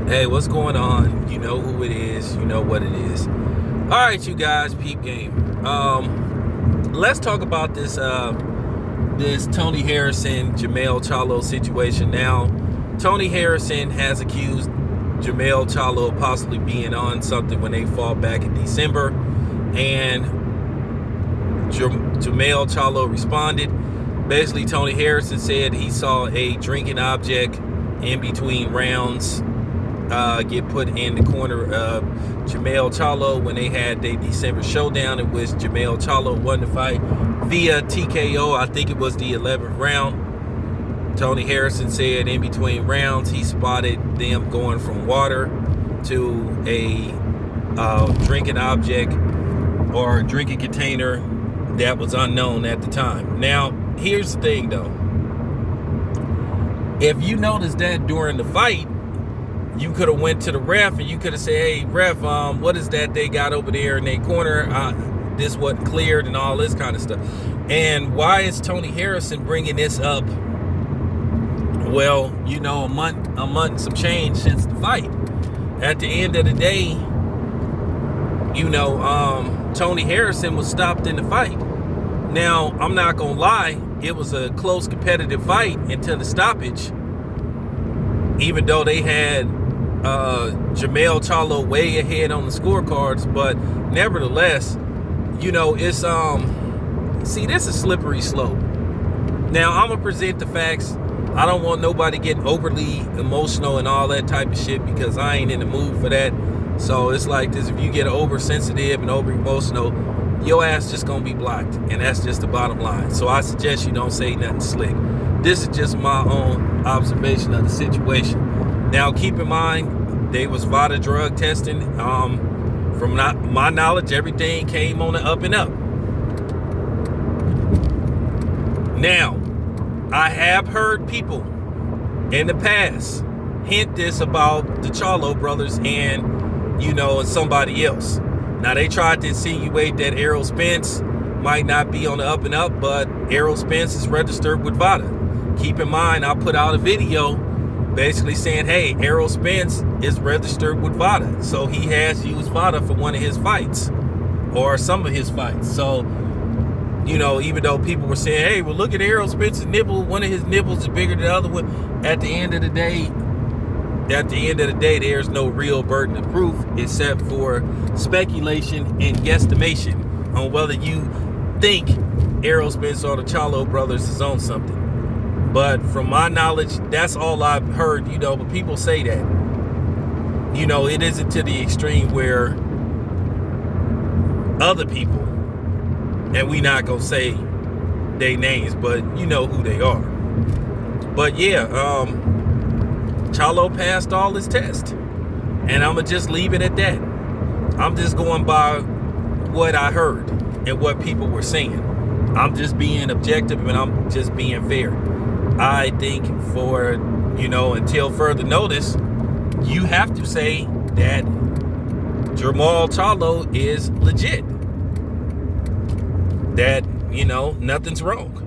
Hey, what's going on? You know who it is. You know what it is. All right, you guys, peep game. Let's talk about this Tony Harrison, Jamel Charlo situation. Now, Tony Harrison has accused Jamel Charlo of possibly being on something when they fought back in December, and Jamel Charlo responded. Basically, Tony Harrison said he saw a drinking object in between rounds get put in the corner of Jamel Charlo when they had their December showdown, in which Jamel Charlo won the fight via TKO. I think it was the 11th round. Tony Harrison said in between rounds he spotted them going from water to a drinking object or drinking container that was unknown at the time. Now, here's the thing though. If you noticed that during the fight, you could have went to the ref and you could have said, hey, ref, what is that they got over there in their corner? This wasn't cleared and all this kind of stuff. And why is Tony Harrison bringing this up? Well, a month and some change since the fight. At the end of the day, Tony Harrison was stopped in the fight. Now, I'm not going to lie, it was a close competitive fight until the stoppage. Even though they had Jamel Charlo way ahead on the scorecards, but nevertheless, it's this is slippery slope. Now, I'm gonna present the facts. I don't want nobody getting overly emotional and all that type of shit because I ain't in the mood for that. So it's like this: if you get oversensitive and over emotional, your ass just gonna be blocked, and that's just the bottom line. So I suggest you don't say nothing slick. This is just my own observation of the situation. Now, keep in mind, they was VADA drug testing. From my knowledge, everything came on the up and up. Now, I have heard people in the past hint this about the Charlo brothers and somebody else. Now, they tried to insinuate that Errol Spence might not be on the up and up, but Errol Spence is registered with VADA. Keep in mind, I put out a video basically saying, hey, Errol Spence is registered with VADA. So he has used VADA for one of his fights or some of his fights. So, even though people were saying, hey, well, look at Errol Spence's nipple. One of his nipples is bigger than the other one. At the end of the day, there's no real burden of proof except for speculation and guesstimation on whether you think Errol Spence or the Charlo brothers is on something. But from my knowledge, that's all I've heard, but people say that. It isn't to the extreme where other people, and we not going to say their names, but you know who they are. But yeah, Charlo passed all his tests. And I'm going to just leave it at that. I'm just going by what I heard and what people were saying. I'm just being objective and I'm just being fair. I think until further notice, you have to say that Jamel Charlo is legit. That, nothing's wrong.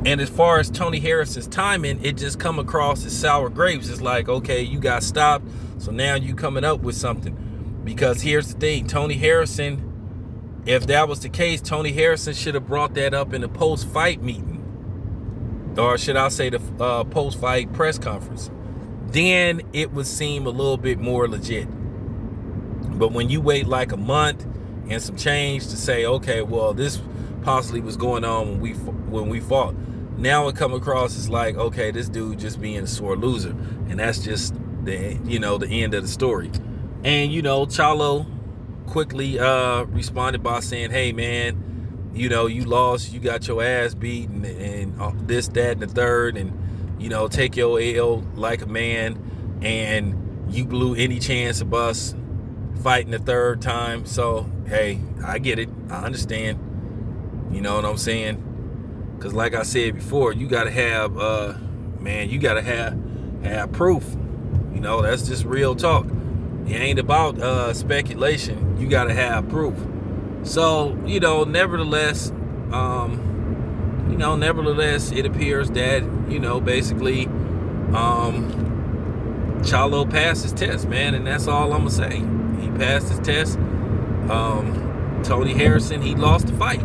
And as far as Tony Harrison's timing, it just come across as sour grapes. It's like, okay, you got stopped, so now you coming up with something. Because here's the thing, Tony Harrison, if that was the case, Tony Harrison should have brought that up in the post-fight meeting. Or should I say the post-fight press conference. Then it would seem a little bit more legit. But when you wait like a month and some change to say, okay, well, this possibly was going on when we fought. Now it come across as like, okay, this dude just being a sore loser. And that's just the end of the story. And, Charlo quickly responded by saying, hey, man, you lost, you got your ass beat and this, that, and the third, and, take your L like a man, and you blew any chance of us fighting the third time. So, hey, I get it. I understand. You know what I'm saying? Because like I said before, you got to have, you got to have proof. That's just real talk. It ain't about speculation. You got to have proof. So, nevertheless, it appears that, basically, Charlo passed his test, man, and that's all I'm gonna say. He passed his test. Tony Harrison, he lost the fight.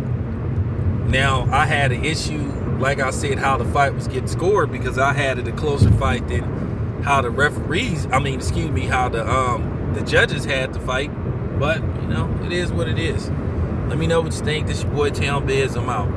Now, I had an issue, like I said, how the fight was getting scored, because I had it a closer fight than how the referees, how the judges had the fight. But, you know, it is what it is. Let me know what you think. This your boy Town Biz. I'm out.